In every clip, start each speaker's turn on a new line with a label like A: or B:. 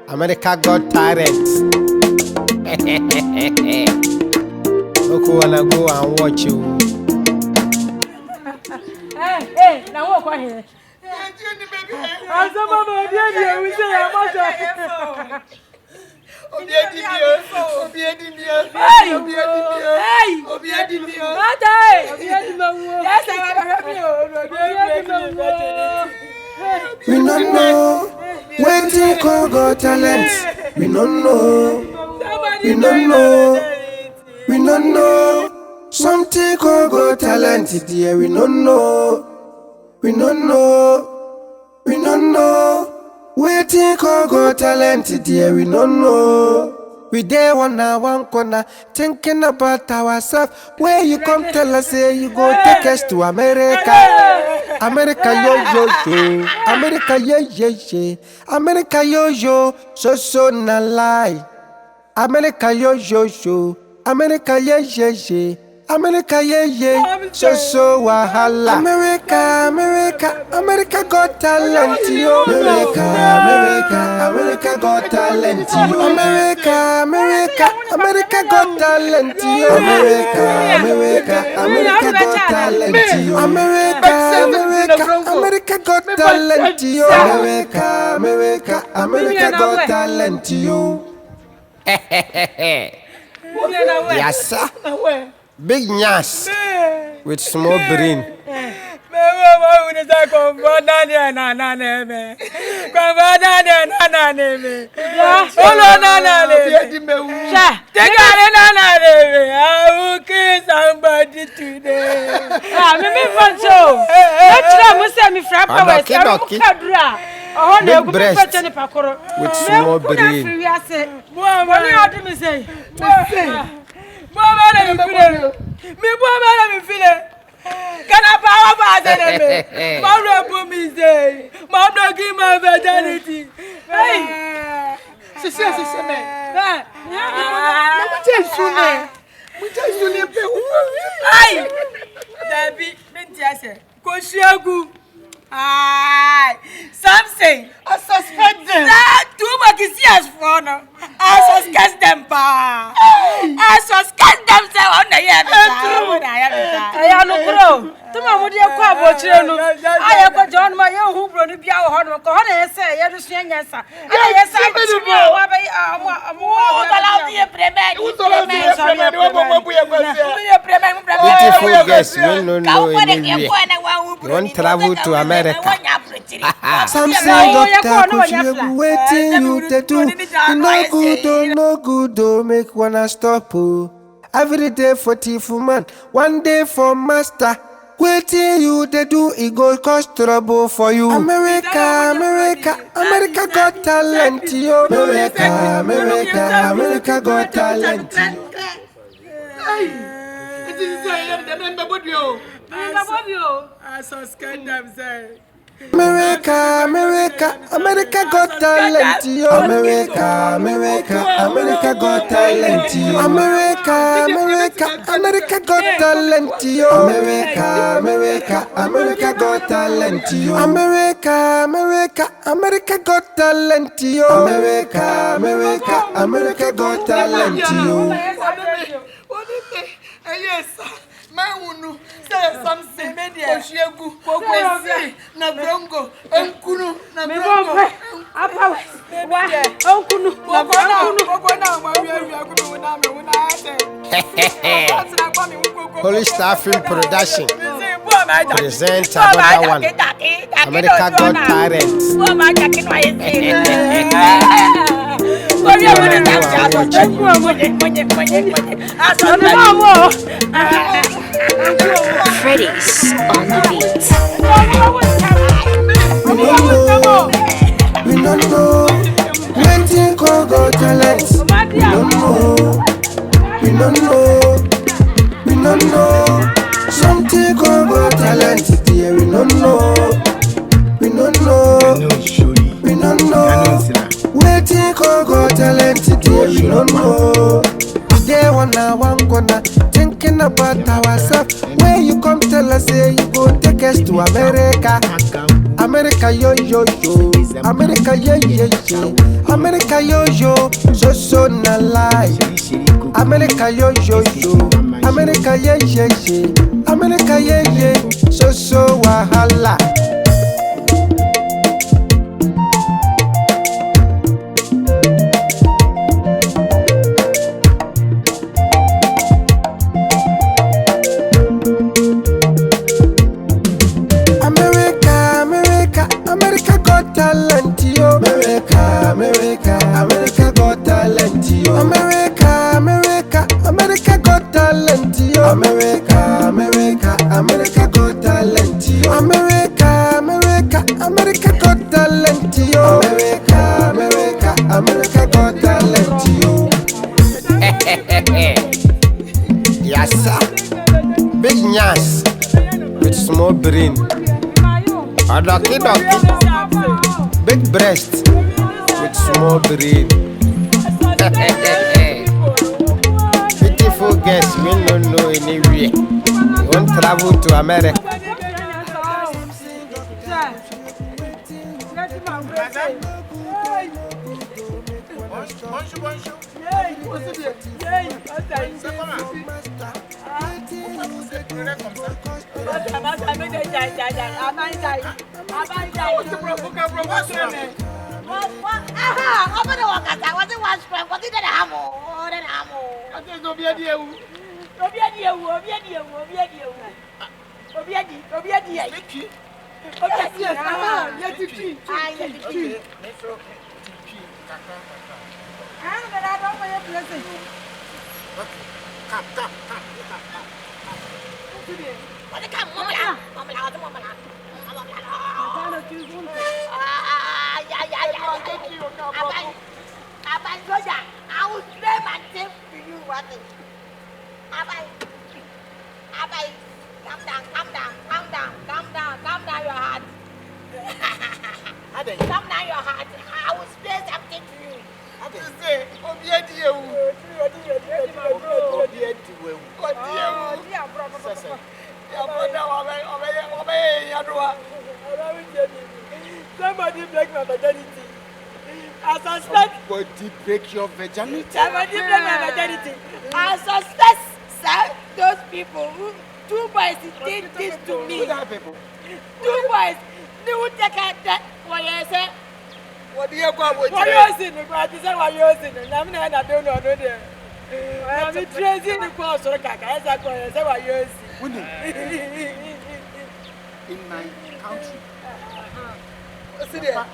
A: America got talent. Look, wanna go and watch you.
B: Hey, now walk on here. I'm so mama, we say I'm not.
C: We don't know where to go talent. We don't know. We don't know. We don't know. Something go talent, dear. We don't know. We don't know. We don't know. Where to go talent, dear. We don't know. We there one corner, thinking about ourselves. Where you come tell us, say you go take us to America. America yo yo yo, America yeah yeah yeah, America yo yo, so na lie. America yo yo yo, America yeah yeah yeah, America yeah yeah, so wahala. America got talent yo. America got talent yo. America got talent yo. America got talent yo. America got talent yo. America got talent yo.
A: Yes, sir. Big nyas with small brain.
B: Somebody today.
A: Big breast with small brain.
B: Can I power my enemy? Mama put me say, Mama give my virginity. Hey, sister, man. We just soon. Hey, Debbie, Bentiase, Koshiagu. Aye, something. I suspect them. That too much is yes for no. I suspect them, pa. I suspect them. Say on the year. I am no pro. Tomorrow, would you call what you know? I have got John, my own who brought the Biao Honor. I say, yes, yes, sir. Yes, I
A: Beautiful guests, you don't travel to America.
C: Something doctor waiting you to do. No good, don't make one stop. Every day for thief man, one day for master. Waiting you to do, it go cause trouble for you. America got talent, yo. America got talent.
B: I saw scared them say.
C: America got talent, yo. America got talent, yo. America got talent, yo. America got talent, yo. America got talent, yo. America got talent, yo.
B: Yes, Manu, say something, Oshiagu, Pokwesi, na Bronco, Unkunu, na Bronco, Unkunu,
A: Holy Staffing Production presents another one. America got talent.
D: Freddy's on the beat.
C: We don't know. Waiting go talent. We don't know. Something go talent. Dear, we don't know. Waiting go talent. Dear, we don't know. There one corner, thinking about ourselves. Where you come tell us, say you go take us to America. America yo yo yo, America yeah yeah yeah, America yo yo, so na lie. America yo yo yo, America yeah yeah yeah, America yeah yeah, so wahala. America got talent, yo. America got talent, yo. America got talent, yo. America got talent, yo. America got talent, yo. America got talent, yo.
A: Yes, sir. Big nyas with small brain. A ducky. Big breast with small brain. Beautiful girls, we don't know anywhere. Won't travel to America.
B: I will play my tape to you. What is? Calm down your heart. Calm down your heart. I will play something to you. Somebody break my virginity. I suspect.
A: Somebody break your virginity.
B: Somebody break my virginity. I suspect, sir, those people who, 2 boys did this to me. 2 boys, they would take that. What you say?
A: What do you go with?
B: What you saying? What you say? What you saying? I'm not. I don't know. There. I'm crazy. The course or caca. I say what you say.
A: In my country.
B: See there.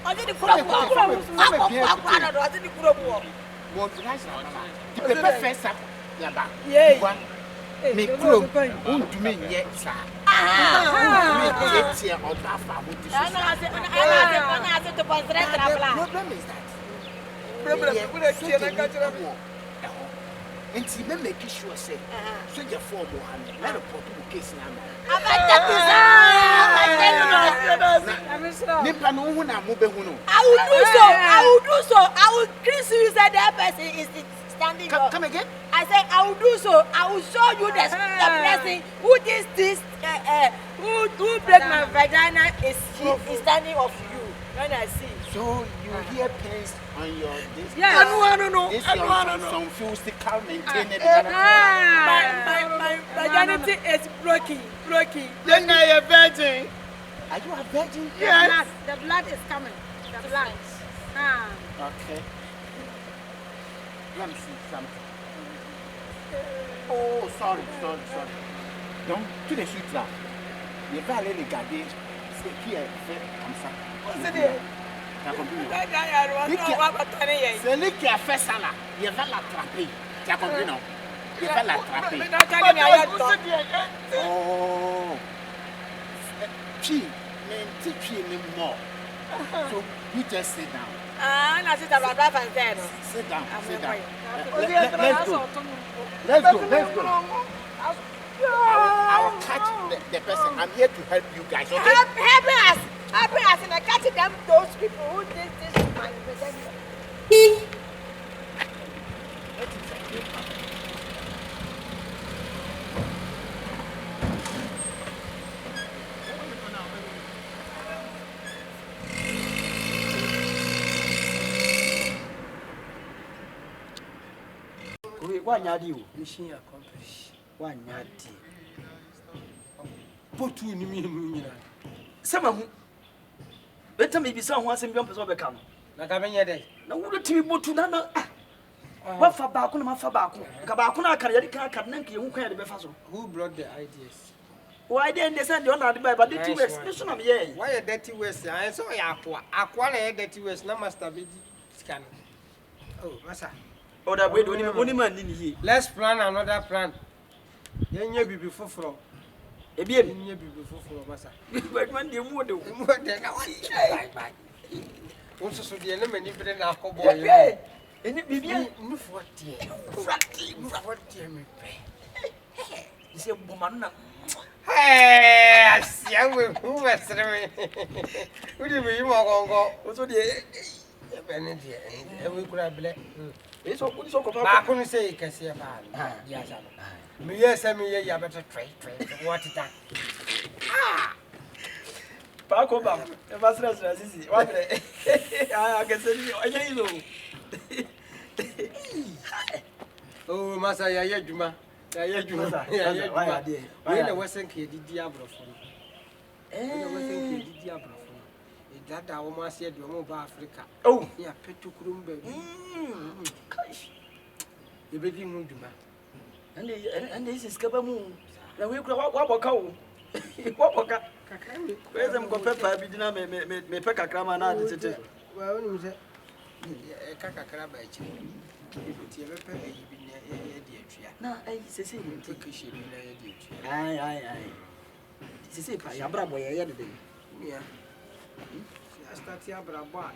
B: I did the crop. I did the crop.
A: The paper first up.
B: Yeah.
A: Me crow. Won't me yet, sir. Problem is that. And see, me make sure say, so you form one, let a portable case now.
B: I will do so. I will Chris you said that person is standing up.
A: Come again?
B: I said I will do so. I will show you the blessing. Who this who break my vagina is standing of you when I see.
A: So you hear pains on your this?
B: Yeah. No.
A: This some physical maintenance.
B: My virginity is broken.
A: Then I am a virgin. Are you a virgin?
B: Yes. The blood is coming. The blood.
A: Okay. Let me see something. Oh, sorry. Donc, tout de suite là, il va aller regarder ce qui est fait comme ça. Tu as compris? Celui qui a fait ça là, il va l'attraper. Tu as compris non? Il va l'attraper. Oh. Puis, mais tu es mort. So, you just sit down. Sit down. Let's go. I will catch the person. I'm here to help you guys, okay?
B: Help us and I catch them, those people who did this to my representative.
A: One yadi.
E: Mission accomplished.
A: One yadi.
E: Put two in me.
F: Some of them. Better maybe someone some young person become.
E: Like I mean, yeah,
F: No, would to be to Nana. What for Bakuna Fabaku? Kabakuna can you can't be fast.
E: who brought the ideas?
F: Why didn't they send you on the Bible? Did you expression of ye?
E: Why a dirty west? I saw aqua a dirty west, no master be scan. Oh, Massa.
F: Or that way, only man in here.
E: Let's plan another plan. Then you be before from.
F: A beer,
E: You be before Massa.
F: but when you would do.
E: What then? Bye. Also, so the enemy didn't have a boy.
F: And it be
E: What dear me?
F: You say, woman.
E: Hey, I see I will move us. Would you be more on go?
F: What's the
E: And we could have bled.
F: it's all good. So,
E: I couldn't say you can see a man. Yes, I mean, you better trade. What is that?
F: Back over. The master's easy. What I can say you.
E: Oh, Massa, yeah, Juma. Yeah, Juma. Why the Western kid did Diablo for me? The Western kid did Diablo for me. That I almost said you're more Africa.
F: Oh,
E: Yeah, Petu Kurumbe. The baby Munduma.
F: and this is Kabamu. Now we could walk out. What? Where's them go pepper? Be dinner, me peck a cram and add it.
E: Well, you say, Kakakra by Chin. If you ever pay a
F: No, I say,
E: take a ship in a
F: aye. This is a bravo, yeah,
E: Yeah. I start here, but I'm far,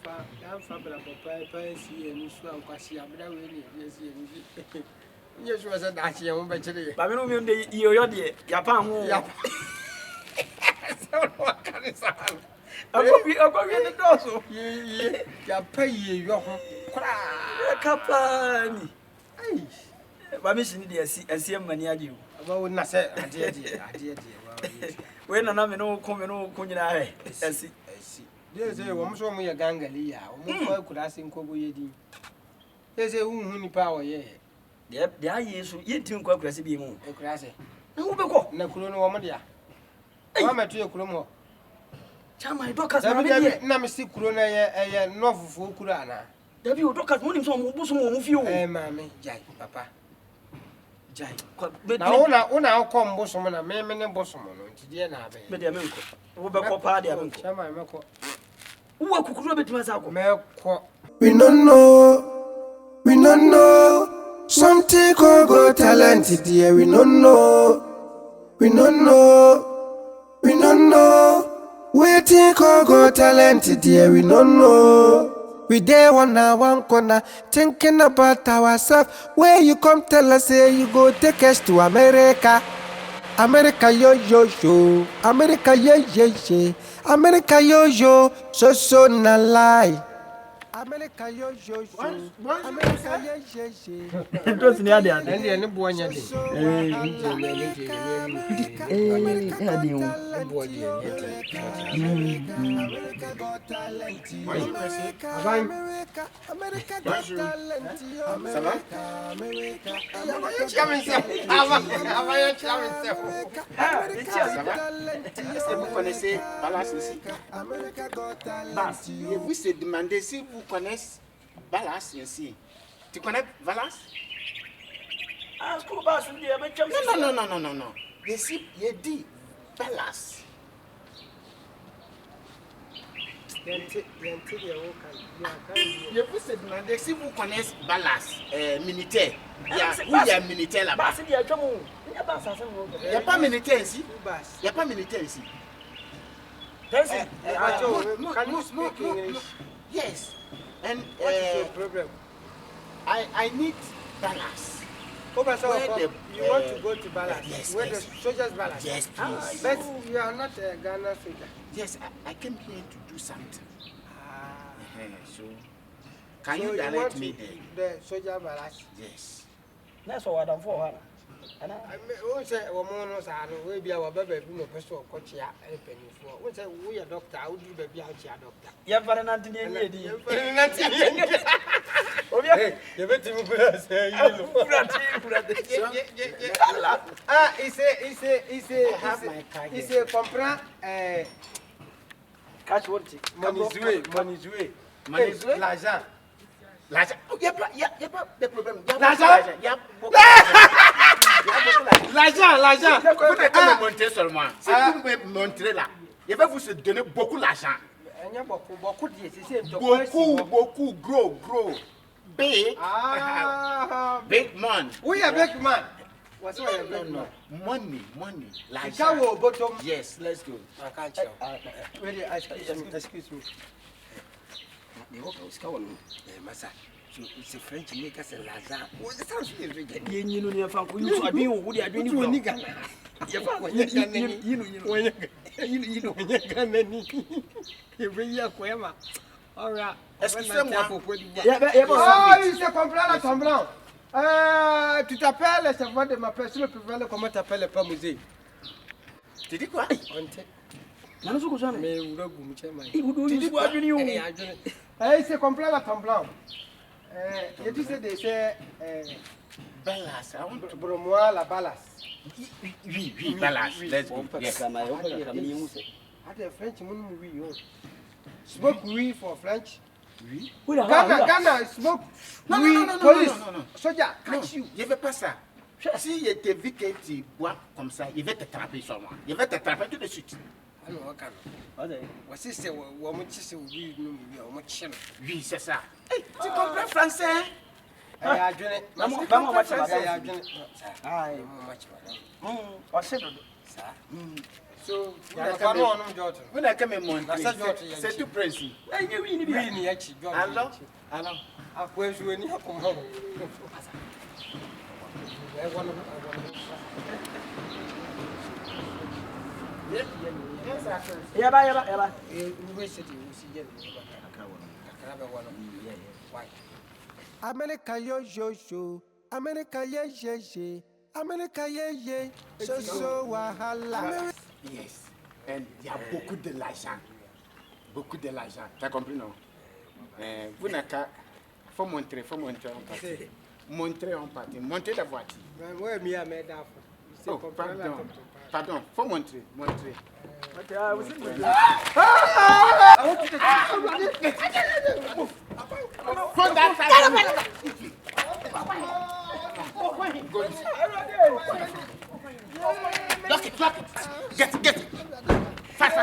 E: but I'm see and swam, because she have never really. Yes, was a dash, I won't bet you.
F: but we don't mean the your dear, Japan.
E: Yap. So what can it sound?
F: I'll go in the door. So,
E: You pay your
F: Capani. But Miss India, and see money at you.
E: I would not say, I did.
F: When I'm no coming, no coin. I see.
E: There's a woman from your gangalia, or could ask him Kogo Yedi. There's a woman power, yeah.
F: Yep, the idea is you think quite crazy.
E: A crazy.
F: No, go.
E: Nakuno woman, yeah. I'm at your Kuromo.
F: Cham my doctors,
E: Namasi Kurona, a novel Kurana.
F: Have you doctors wanting some bosom of you?
E: Eh, mammy, Jai, papa.
F: Jai,
E: now come bosom and a man and bosom on dear Nabe.
F: but the American. Over party, I won't.
E: Chama, Mako.
F: Who could rub it myself?
E: Melco.
C: We don't know. Something called God talented, dear. We don't know. Waiting called God talented, dear. We don't know. We there one corner, thinking about ourselves. Where you come tell us, say you go take us to America. America yo, America yeah. America yo, so na lie. America yo. America yeah.
F: It was near the other.
E: And the end of one year.
A: Vous se demandez si vous connaissez Balas ici. Tu connais Balas?
F: Ah, school bus in the
A: Non. Je suis dit Balas. Je vous se demander si vous connaissez Balas, militaire. Il y a militaire là-bas. Il n'y a pas militaire ici. Il n'y a pas militaire ici.
E: Can you speak English?
A: Yes. And
E: What is your problem?
A: I need Balas.
E: You want to go to Balas?
A: Yes,
E: Where
A: yes.
E: the soldiers Balas?
A: Yes, please.
E: But you are not a Ghana soldier.
A: Yes, I came here to do something. So, can
E: So
A: you
E: you
A: direct
E: want
A: me
E: to
A: there?
E: the soldier Balas?
A: Yes.
F: That's what I'm for.
E: I say, Womonos are no be our baby, no person, Cochia, and penny for. What say, we are doctor, I would do baby out here, doctor.
F: You have an Anthony.
E: Hey, you bet him put say you. Ah, he say comprend
F: Catch what?
E: money's way. L'argent.
A: L'argent. Il y a pas de problème.
E: L'argent. L'argent.
A: Vous n'êtes pas me montrer seulement. Si vous me montrez là, je vais vous donner beaucoup d'argent. Beaucoup, gros. Big. Big man.
E: Oui, big man. What's
A: No. Money.
E: L'argent.
A: Yes, let's go.
E: I can't tell. Really, excuse me. Massa. So it's a French maker, say Lazare. What sounds very good.
F: You know, you're from you. I mean, what are you doing? You
E: comprends. Tu t'appelles le chef de ma personne, comment t'appelles pas musée?
A: Tu dis quoi?
F: Non, je comprends.
E: Mais où le goût,
F: Tu dis quoi?
E: C'est complet la tremblant. Et tu sais déjà,
A: Ballas,
E: pour moi, la balasse.
A: Oui, ballas. Let's go. Yes.
E: Ah, the French, oui. Smoke oui for French.
A: Oui.
E: Ghana, smoke
A: Non.
E: police. Soldier, catch you.
A: Je ne veux pas ça. Si je te vu que tu bois comme ça, il va te trapper sur moi. Il va te trapper tout de suite. Oui, c'est ça. Hey, tu comprends français? Vous n'avez qu'à me montrer. C'est tout précis. Alors?
F: Yaba.
C: America yo. America ye. America ye. So wahala.
A: Yes. And il y a beaucoup de l'argent. Tu as compris, non? Vous n'avez qu'à... Faut montrer en partie. Montrer la voiture. Oh, pardon. Faut montrer. Lock it. Get it. Fast.